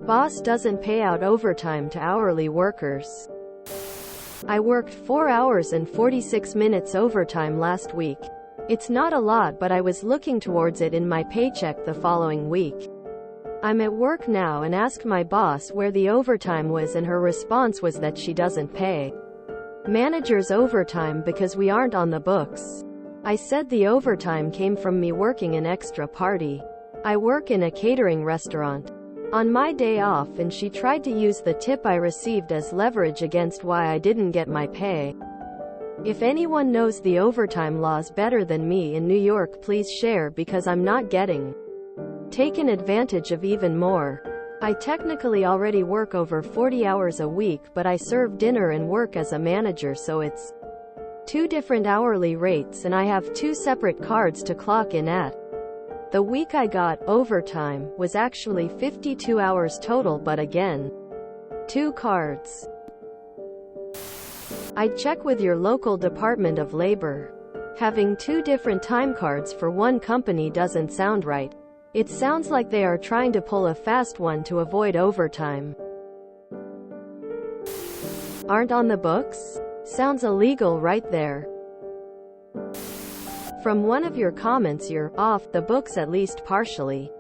Boss doesn't pay out overtime to hourly workers. I worked 4 hours and 46 minutes overtime last week. It's not a lot, but I was looking towards it in my paycheck the following week. I'm at work now and asked my boss where the overtime was, and her response was that she doesn't pay managers overtime because we aren't on the books. I said the overtime came from me working an extra party. I work in a catering restaurant on my day off, and she tried to use the tip I received as leverage against why I didn't get my pay. If anyone knows the overtime laws better than me in New York, please share, because I'm not getting taken advantage of even more. I technically already work over 40 hours a week, but I serve dinner and work as a manager, so it's 2 different hourly rates, and I have 2 separate cards to clock in at. The week I got overtime was actually 52 hours total, but again, 2 cards. I'd check with your local Department of Labor. Having 2 different time cards for one company doesn't sound right. It sounds like they are trying to pull a fast one to avoid overtime. Aren't on the books? Sounds illegal right there. From one of your comments, you're off the books at least partially.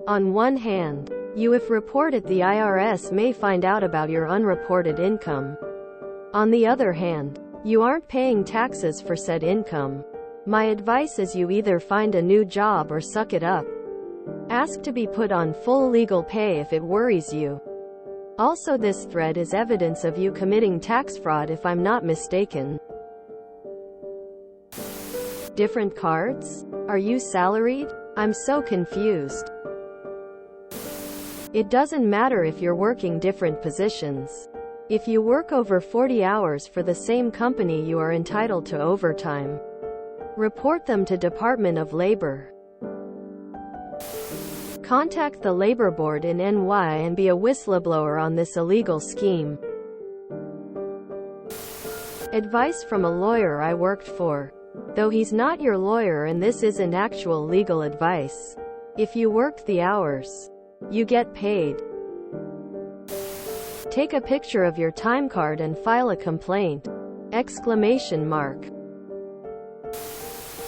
On one hand, you if report it, the IRS may find out about your unreported income. On the other hand, you aren't paying taxes for said income. My advice is you either find a new job or suck it up. Ask to be put on full legal pay if it worries you. Also, this thread is evidence of you committing tax fraud if I'm not mistaken. Different cards? Are you salaried? I'm so confused. It doesn't matter if you're working different positions. If you work over 40 hours for the same company, you are entitled to overtime. Report them to Department of Labor. Contact the Labor Board in NY and be a whistleblower on this illegal scheme. Advice from a lawyer I worked for. Though he's not your lawyer, and this isn't actual legal advice. If you work the hours, you get paid. Take a picture of your time card and file a complaint! Exclamation mark.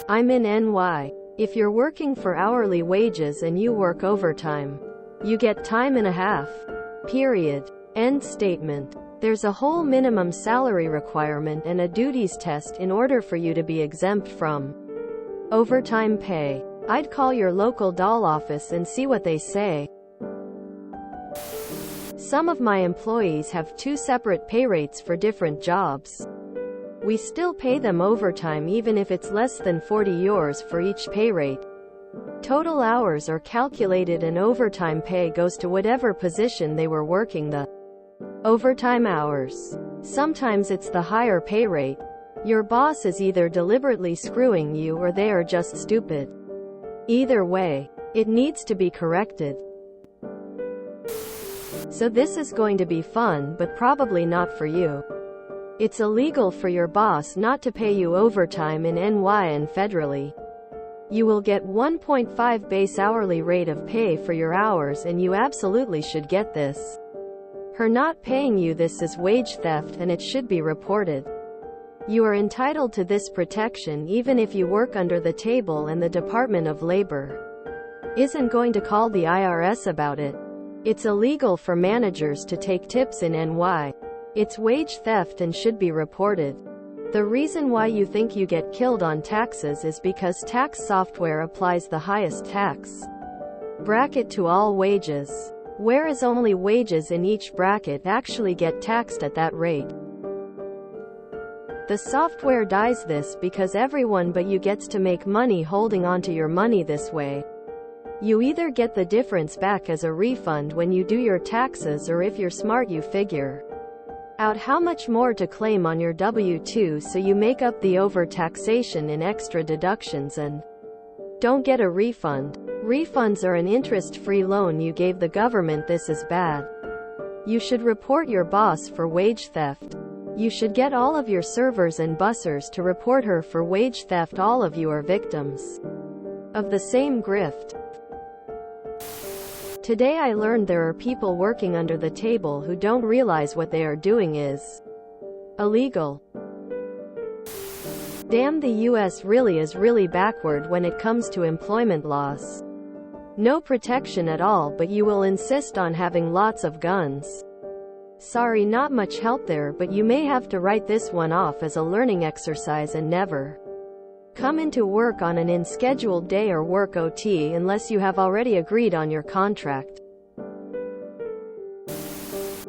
I'm in NY. If you're working for hourly wages and you work overtime, you get time and a half. Period. End statement. There's a whole minimum salary requirement and a duties test in order for you to be exempt from overtime pay. I'd call your local DOL office and see what they say. Some of my employees have 2 separate pay rates for different jobs. We still pay them overtime even if it's less than 40 hours for each pay rate. Total hours are calculated and overtime pay goes to whatever position they were working the overtime hours. Sometimes it's the higher pay rate. Your boss is either deliberately screwing you or they are just stupid. Either way, it needs to be corrected. So this is going to be fun, but probably not for you. It's illegal for your boss not to pay you overtime in NY and federally. You will get 1.5 base hourly rate of pay for your hours, and you absolutely should get this. Her not paying you this is wage theft, and it should be reported. You are entitled to this protection even if you work under the table, and the Department of Labor isn't going to call the IRS about it. It's illegal for managers to take tips in NY. It's wage theft and should be reported. The reason why you think you get killed on taxes is because tax software applies the highest tax bracket to all wages, whereas only wages in each bracket actually get taxed at that rate. The software does this because everyone but you gets to make money holding onto your money this way. You either get the difference back as a refund when you do your taxes, or if you're smart you figure out how much more to claim on your W-2, so you make up the overtaxation in extra deductions and don't get a refund. Refunds are an interest-free loan you gave the government. This is bad. You should report your boss for wage theft. You should get all of your servers and bussers to report her for wage theft. All of you are victims of the same grift. Today I learned there are people working under the table who don't realize what they are doing is illegal. Damn, the US really is really backward when it comes to employment laws. No protection at all, but you will insist on having lots of guns. Sorry, not much help there, but you may have to write this one off as a learning exercise and never come into work on an unscheduled day or work OT unless you have already agreed on your contract.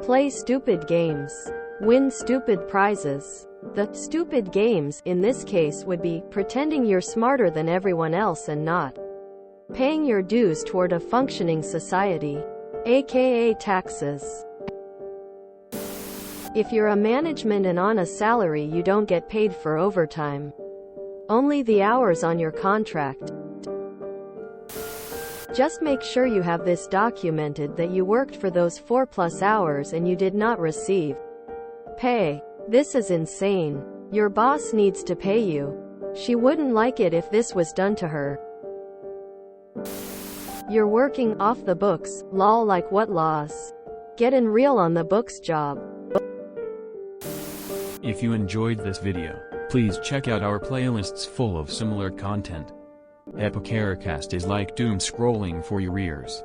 Play stupid games. Win stupid prizes. The stupid games, in this case, would be pretending you're smarter than everyone else and not paying your dues toward a functioning society, aka taxes. If you're a management and on a salary, you don't get paid for overtime. Only the hours on your contract. Just make sure you have this documented that you worked for those 4+ hours and you did not receive pay. This is insane. Your boss needs to pay you. She wouldn't like it if this was done to her. You're working off the books, lol, like what laws? Get in real on the books job. If you enjoyed this video, please check out our playlists full of similar content. Epicaricast is like doom scrolling for your ears.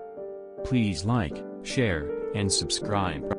Please like, share, and subscribe.